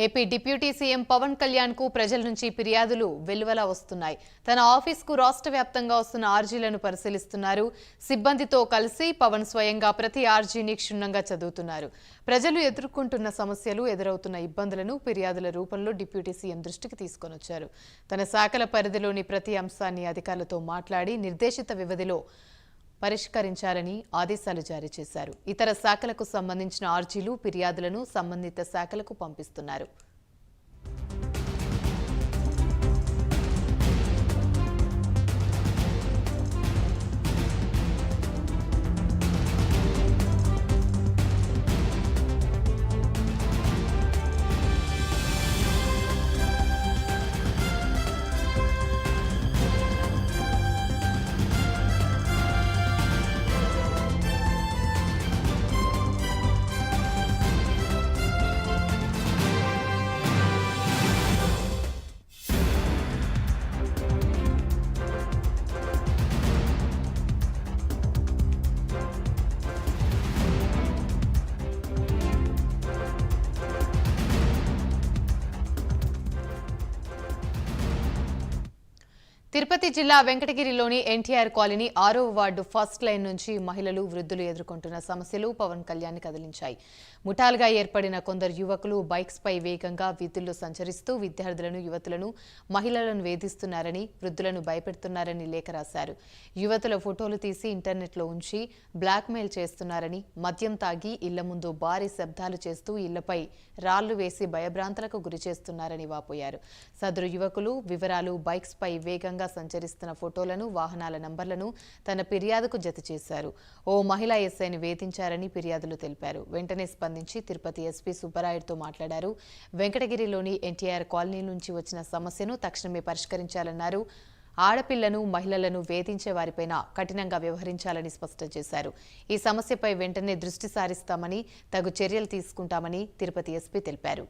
AP deputy CM Pawan Kalyan కు ప్రజల నుంచి ఫిర్యాదులు వెలువలా వస్తున్నాయి. తన ఆఫీస్కు రాష్ట్ర వ్యాప్తంగా వస్తున్న ఆర్జీలను పరిశీలిస్తున్నారు. సిబ్బందితో కలిసి పవన్ స్వయంగా ప్రతి ఆర్జీని క్షుణ్ణంగా చదువుతున్నారు. ప్రజలు ఎదుర్కొంటున్న సమస్యలు, ఎదురవుతున్న ఇబ్బందులను ఫిర్యాదుల రూపంలో డిప్యూటీ సీఎం దృష్టికి తీసుకొనొచ్చారు. తన శాఖల పరిధిలోని ప్రతి అంశాన్ని అధికారులతో మాట్లాడి నిర్దేశిత వ్యవధిలో పరిష్కరించాలని ఆదేశాలు జారీ చేశారు. ఇతర శాఖలకు సంబంధించిన ఆర్జీలు, ఫిర్యాదులను సంబంధిత శాఖలకు పంపిస్తున్నారు. తిరుపతి జిల్లా వెంకటగిరిలోని ఎన్టీఆర్ కాలనీ 6వ వార్డు ఫస్ట్ లైన్ నుంచి మహిళలు, వృద్ధులు ఎదుర్కొంటున్న సమస్యలు పవన్ కళ్యాణ్ కదిలించాయి. ముఠాలుగా ఏర్పడిన కొందరు యువకులు బైక్స్ పై వేగంగా వీధుల్లో సంచరిస్తూ విద్యార్థులను, యువతులను, మహిళలను వేధిస్తున్నారని, వృద్ధులను భయపెడుతున్నారని లేఖ రాశారు. యువతుల ఫోటోలు తీసి ఇంటర్నెట్లో ఉంచి బ్లాక్మెయిల్ చేస్తున్నారని, మద్యం తాగి ఇళ్ల ముందు భారీ శబ్దాలు చేస్తూ ఇళ్లపై రాళ్లు వేసి భయభ్రాంతులకు గురి చేస్తున్నారని వాపోయారు. సదరు యువకులు వివరాలు, బైక్స్ పై వేగంగా సంచరిస్తున్న ఫోటోలను, వాహనాల నంబర్లను తన ఫిర్యాదుకు జత చేశారు. ఓ మహిళా ఎస్ఐని వేధించారని ఫిర్యాదులు తెలిపారు. వెంటనే స్పందించి తిరుపతి ఎస్పీ సుబ్బరాయుడుతో మాట్లాడారు. వెంకటగిరిలోని ఎన్టీఆర్ కాలనీ నుంచి వచ్చిన సమస్యను తక్షణమే పరిష్కరించాలన్నారు. ఆడపిల్లను, మహిళలను వేధించే వారిపైన కఠినంగా వ్యవహరించాలని స్పష్టం చేశారు. ఈ సమస్యపై వెంటనే దృష్టి సారిస్తామని, తగు చర్యలు తీసుకుంటామని తిరుపతి ఎస్పీ తెలిపారు.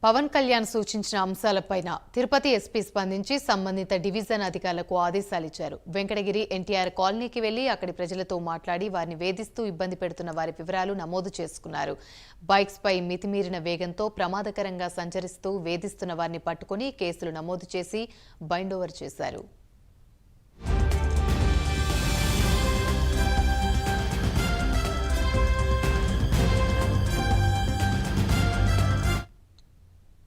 పవన్ కళ్యాణ్ సూచించిన అంశాలపైన తిరుపతి ఎస్పీ స్పందించి సంబంధిత డివిజన్ అధికారులకు ఆదేశాలిచ్చారు. వెంకటగిరి ఎన్టీఆర్ కాలనీకి వెళ్లి అక్కడి ప్రజలతో మాట్లాడి వారిని వేధిస్తూ ఇబ్బంది పెడుతున్న వారి వివరాలు నమోదు చేసుకున్నారు. బైక్స్ పై మితిమీరిన వేగంతో ప్రమాదకరంగా సంచరిస్తూ వేధిస్తున్న వారిని పట్టుకుని కేసులు నమోదు చేసి బైండ్ ఓవర్ చేశారు.